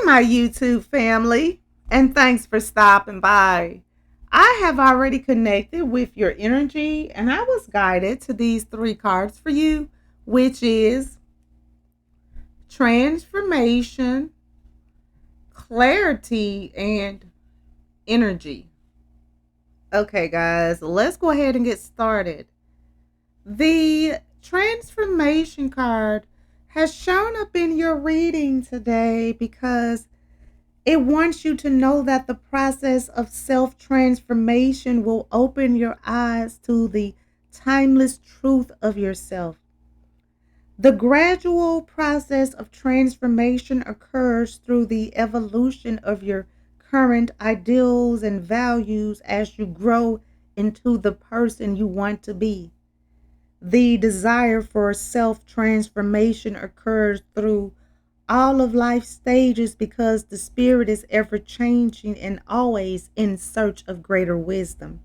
my YouTube family, and thanks for stopping by. I have already connected with your energy, and I was guided to these three cards for you, which is transformation, clarity, and energy. Okay, guys, let's go ahead and get started. The transformation card has shown up in your reading today because it wants you to know that the process of self transformation will open your eyes to the timeless truth of yourself. The gradual process of transformation occurs through the evolution of your current ideals and values as you grow into the person you want to be. The desire for self transformation occurs through all of life's stages because the spirit is ever changing and always in search of greater wisdom.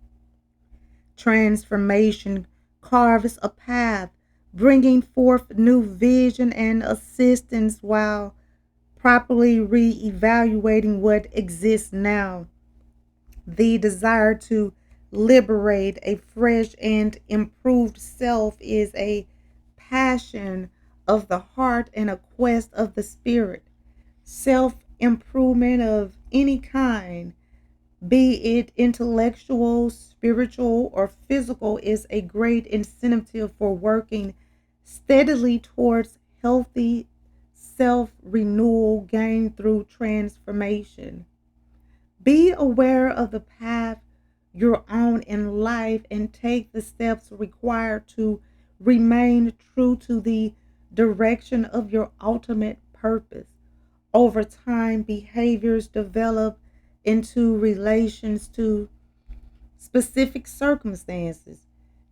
Transformation carves a path, bringing forth new vision and assistance while properly re-evaluating what exists now. The desire to liberate a fresh and improved self is a passion of the heart and a quest of the spirit. Self improvement of any kind, be it intellectual, spiritual, or physical, is a great incentive for working steadily towards healthy self renewal gained through transformation. Be aware of the path you're on in life and take the steps required to remain true to the direction of your ultimate purpose. Over time, behaviors develop into relations to specific circumstances.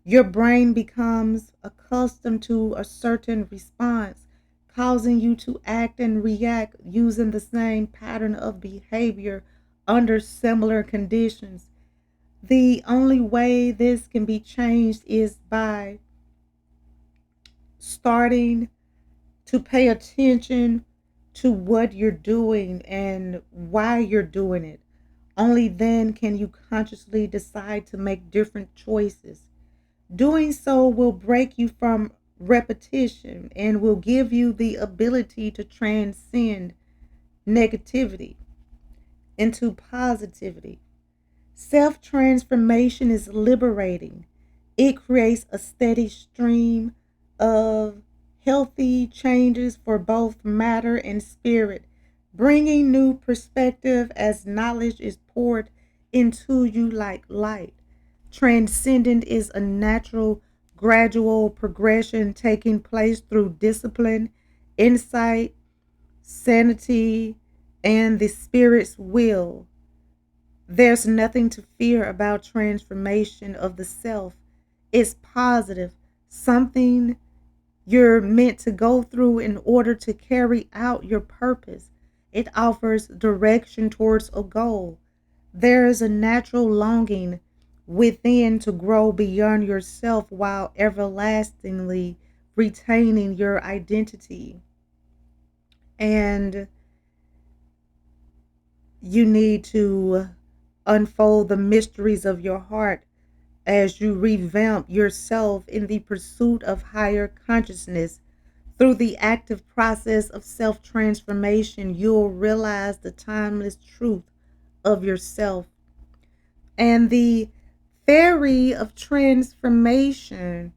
Your brain becomes accustomed to a certain response, causing you to act and react using the same pattern of behavior under similar conditions. The only way this can be changed is by starting to pay attention to what you're doing and why you're doing it. Only then can you consciously decide to make different choices. Doing so will break you from repetition and will give you the ability to transcend negativity into positivity. Self transformation is liberating. It creates a steady stream of healthy changes for both matter and spirit, bringing new perspective as knowledge is poured into you like light. Transcendent is a natural, gradual progression taking place through discipline, insight, sanity, and the spirit's will. There's nothing to fear about transformation of the self. It's positive, something you're meant to go through in order to carry out your purpose. It offers direction towards a goal. There is a natural longing within to grow beyond yourself while everlastingly retaining your identity. And you need to unfold the mysteries of your heart as you revamp yourself in the pursuit of higher consciousness. Through the active process of self transformation, you'll realize the timeless truth of yourself. And the fairy of transformation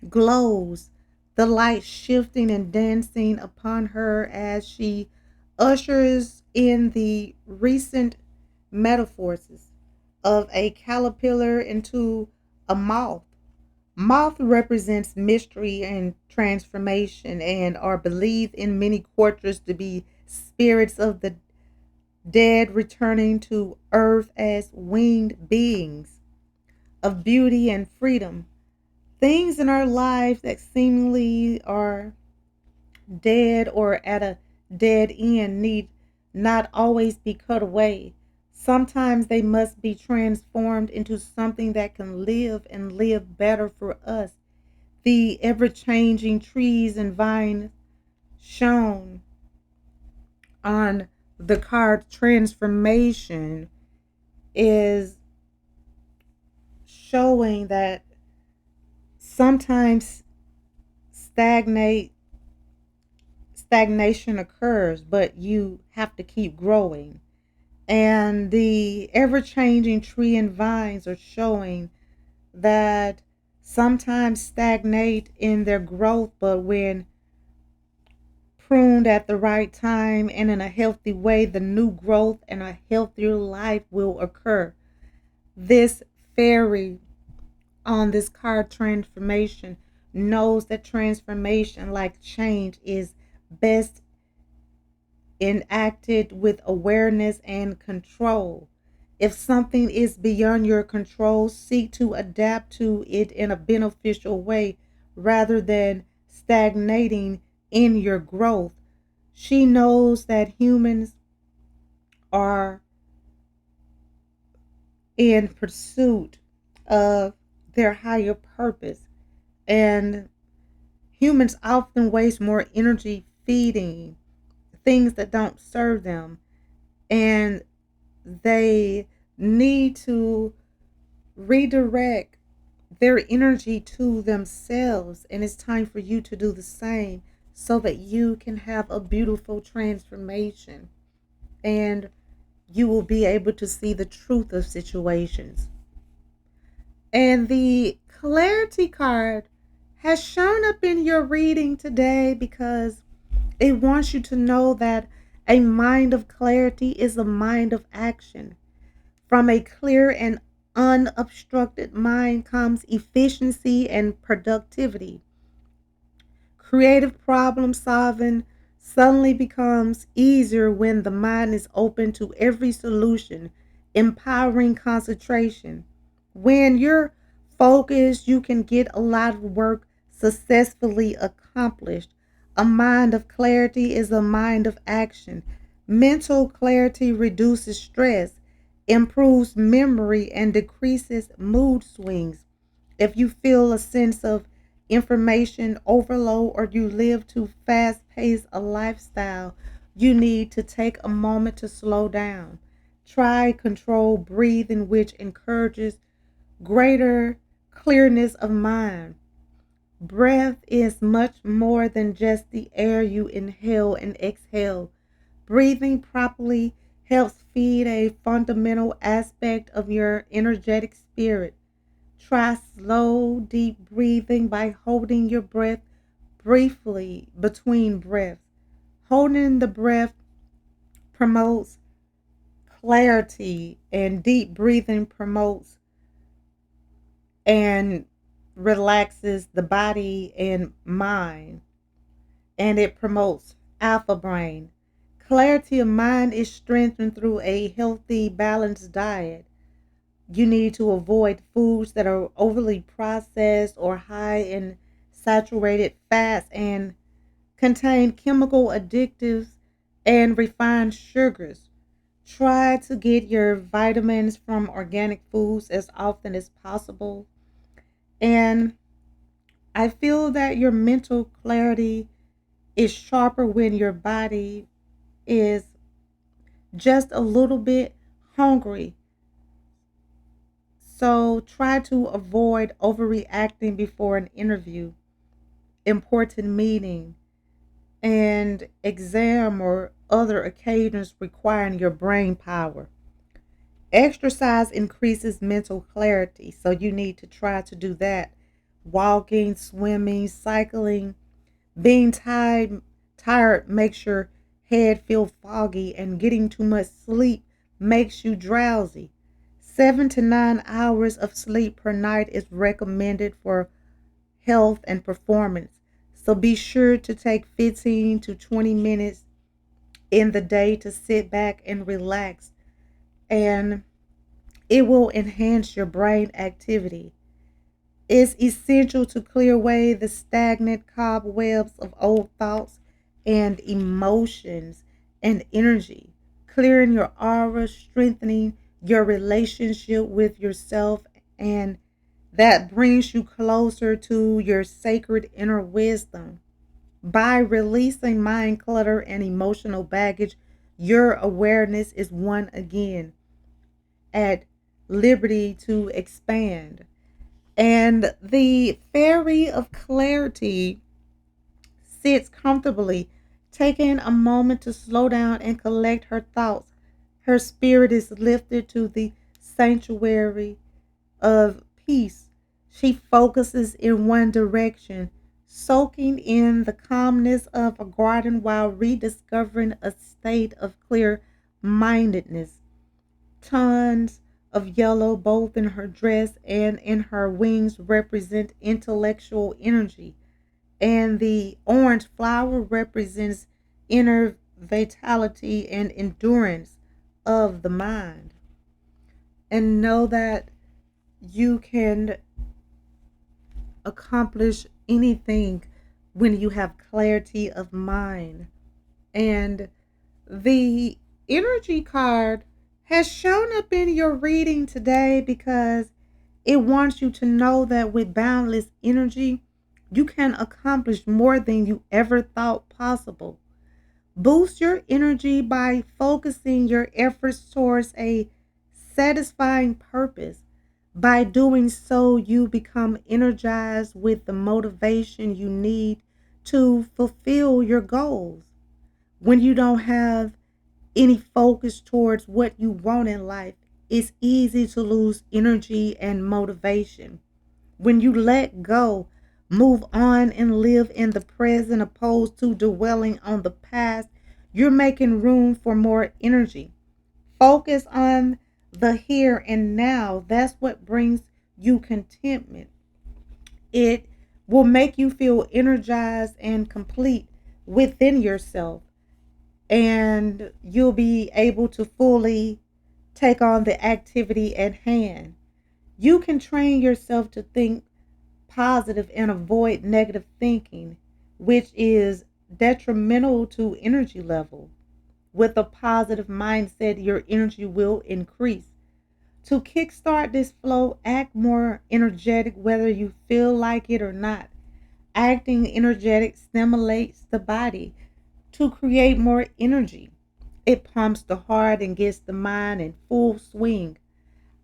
glows, the light shifting and dancing upon her as she ushers in the recent metaphors of a caterpillar into a moth. Moth represents mystery and transformation and are believed in many cultures to be spirits of the dead returning to earth as winged beings of beauty and freedom. Things in our lives that seemingly are dead or at a dead end need not always be cut away. Sometimes they must be transformed into something that can live and live better for us. The ever changing trees and vines shown on the card transformation is showing that sometimes stagnate stagnation occurs, but you have to keep growing. And the ever changing tree and vines are showing that sometimes stagnate in their growth, but when pruned at the right time and in a healthy way, the new growth and a healthier life will occur. This fairy on this card transformation knows that transformation, like change, is best enacted with awareness and control. If something is beyond your control, seek to adapt to it in a beneficial way rather than stagnating in your growth. She knows that humans are in pursuit of their higher purpose, and humans often waste more energy feeding things that don't serve them, and they need to redirect their energy to themselves. And it's time for you to do the same so that you can have a beautiful transformation and you will be able to see the truth of situations. And the clarity card has shown up in your reading today because it wants you to know that a mind of clarity is a mind of action. From a clear and unobstructed mind comes efficiency and productivity. Creative problem solving suddenly becomes easier when the mind is open to every solution, empowering concentration. When you're focused, you can get a lot of work successfully accomplished. A mind of clarity is a mind of action. Mental clarity reduces stress, improves memory, and decreases mood swings. If you feel a sense of information overload or you live too fast paced a lifestyle, you need to take a moment to slow down. Try controlled breathing, which encourages greater clearness of mind. Breath is much more than just the air you inhale and exhale. Breathing properly helps feed a fundamental aspect of your energetic spirit. Try slow, deep breathing by holding your breath briefly between breaths. Holding the breath promotes clarity, and deep breathing promotes and relaxes the body and mind, and it promotes alpha brain. Clarity of mind is strengthened through a healthy, balanced diet. You need to avoid foods that are overly processed or high in saturated fats and contain chemical additives and refined sugars. Try to get your vitamins from organic foods as often as possible. And I feel that your mental clarity is sharper when your body is just a little bit hungry. So try to avoid overreacting before an interview, important meeting, and exam or other occasions requiring your brain power. Exercise increases mental clarity, so you need to try to do that. Walking, swimming, cycling, being tired makes your head feel foggy, and getting too much sleep makes you drowsy. 7 to 9 hours of sleep per night is recommended for health and performance. So be sure to take 15 to 20 minutes in the day to sit back and relax, and it will enhance your brain activity. It's essential to clear away the stagnant cobwebs of old thoughts and emotions and energy, clearing your aura, strengthening your relationship with yourself, and that brings you closer to your sacred inner wisdom. By releasing mind clutter and emotional baggage, Your awareness is one again at liberty to expand. And the fairy of clarity sits comfortably, taking a moment to slow down and collect her thoughts. Her spirit is lifted to the sanctuary of peace. She focuses in one direction, soaking in the calmness of a garden while rediscovering a state of clear mindedness. Tons of yellow, both in her dress and in her wings, represent intellectual energy, and the orange flower represents inner vitality and endurance of the mind. And know that you can accomplish anything when you have clarity of mind. And the energy card has shown up in your reading today because it wants you to know that with boundless energy, you can accomplish more than you ever thought possible. Boost your energy by focusing your efforts towards a satisfying purpose. By doing so, you become energized with the motivation you need to fulfill your goals. When you don't have any focus towards what you want in life, it's easy to lose energy and motivation. When you let go, move on, and live in the present opposed to dwelling on the past, you're making room for more energy. Focus on the here and now. That's what brings you contentment. It will make you feel energized and complete within yourself, and you'll be able to fully take on the activity at hand. You can train yourself to think positive and avoid negative thinking, which is detrimental to energy level. With a positive mindset, your energy will increase. To kickstart this flow, act more energetic whether you feel like it or not. Acting energetic stimulates the body to create more energy. It pumps the heart and gets the mind in full swing.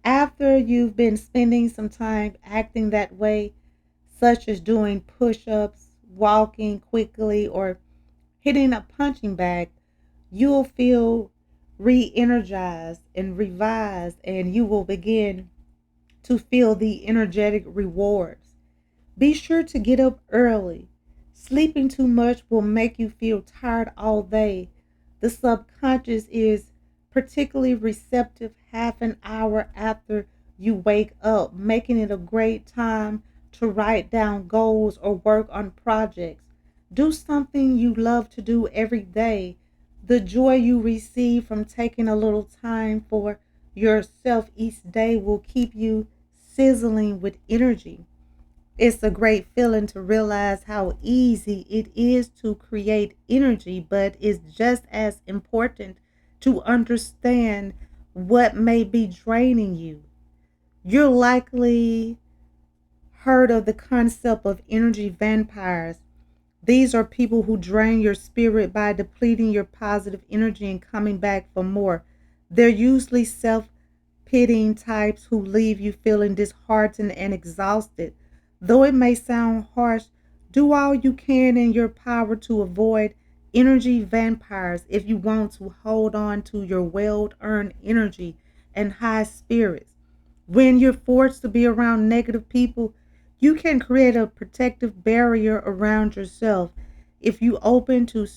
After you've been spending some time acting that way, such as doing push ups, walking quickly, or hitting a punching bag, you'll feel re energized and revised, and you will begin to feel the energetic rewards. Be sure to get up early. Sleeping too much will make you feel tired all day. The subconscious is particularly receptive half an hour after you wake up, making it a great time to write down goals or work on projects. Do something you love to do every day. The joy you receive from taking a little time for yourself each day will keep you sizzling with energy. It's a great feeling to realize how easy it is to create energy, but it's just as important to understand what may be draining you. You're likely heard of the concept of energy vampires. These are people who drain your spirit by depleting your positive energy and coming back for more. They're usually self pitying types who leave you feeling disheartened and exhausted. Though it may sound harsh, do all you can in your power to avoid energy vampires if you want to hold on to your well earned energy and high spirits. When you're forced to be around negative people, you can create a protective barrier around yourself. If you open to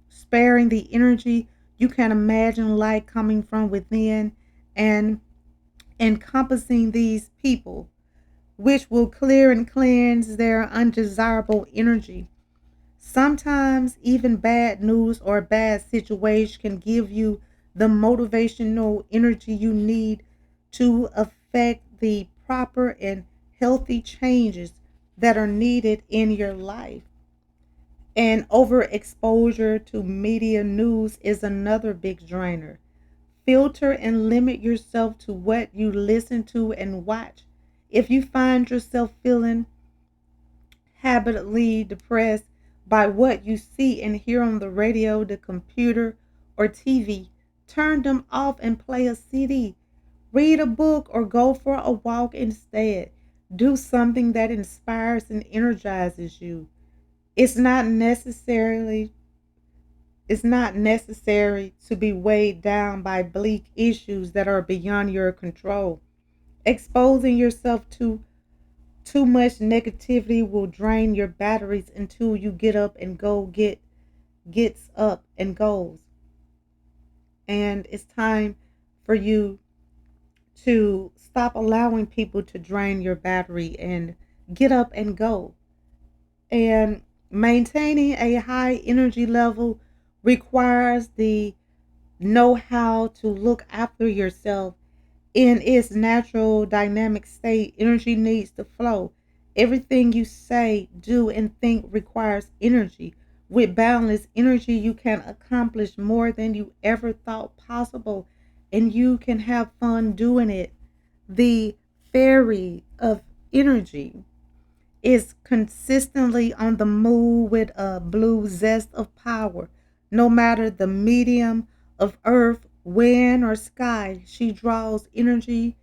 sparing the energy, you can imagine light coming from within and encompassing these people, which will clear and cleanse their undesirable energy. Sometimes even bad news or bad situation can give you the motivational energy you need to affect the proper and healthy changes that are needed in your life. And overexposure to media news is another big drainer. Filter and limit yourself to what you listen to and watch. If you find yourself feeling habitually depressed by what you see and hear on the radio, the computer, or TV. Turn them off and play a CD. Read a book or go for a walk instead. Do something that inspires and energizes you. It's not necessarily it's not necessary to be weighed down by bleak issues that are beyond your control. Exposing yourself to too much negativity will drain your batteries until you get up and gets up and goes. And it's time for you to stop allowing people to drain your battery and get up and go. And maintaining a high energy level requires the know how to look after yourself in its natural dynamic state. Energy needs to flow. Everything you say, do, and think requires energy. With boundless energy, you can accomplish more than you ever thought possible, and you can have fun doing it. The fairy of energy is consistently on the move with a blue zest of power. No matter the medium of earth, wind, or sky, she draws energy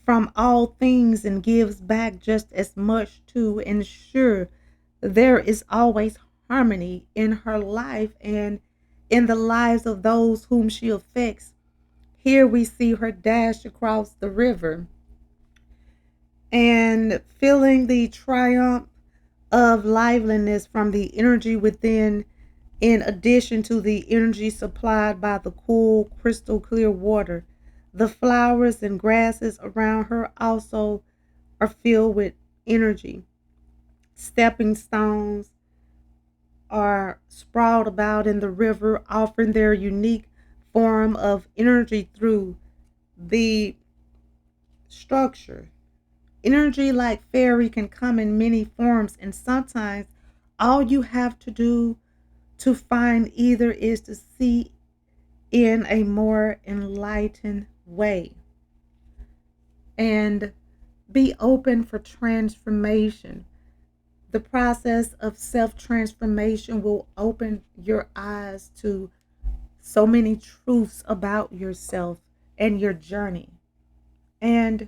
from all things and gives back just as much to ensure there is always harmony in her life and in the lives of those whom she affects. Here we see her dash across the river and feeling the triumph of liveliness from the energy within, in addition to the energy supplied by the cool, crystal clear water. The flowers and grasses around her also are filled with energy. Stepping stones are sprawled about in the river, offering their unique form of energy through the structure. Energy like fairy can come in many forms, and sometimes all you have to do to find either is to see in a more enlightened way and be open for transformation. The process of self transformation will open your eyes to so many truths about yourself and your journey. And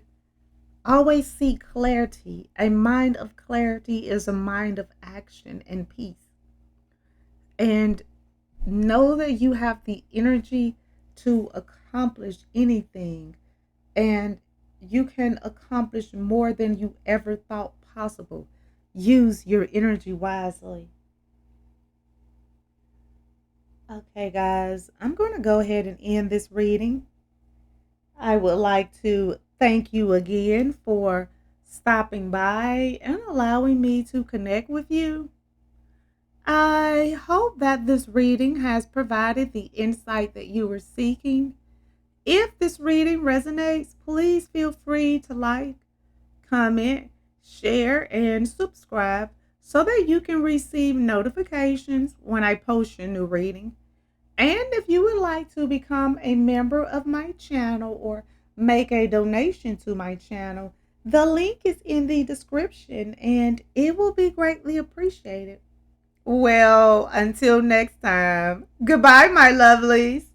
always seek clarity. A mind of clarity is a mind of action and peace. And know that you have the energy to accomplish anything, and you can accomplish more than you ever thought possible. Use your energy wisely. Okay, guys, I'm going to go ahead and end this reading. I would like to thank you again for stopping by and allowing me to connect with you. I hope that this reading has provided the insight that you were seeking. If this reading resonates, please feel free to like, comment, share, and subscribe so that you can receive notifications when I post a new reading. And if you would like to become a member of my channel or make a donation to my channel, the link is in the description and it will be greatly appreciated. Well, until next time, goodbye, my lovelies.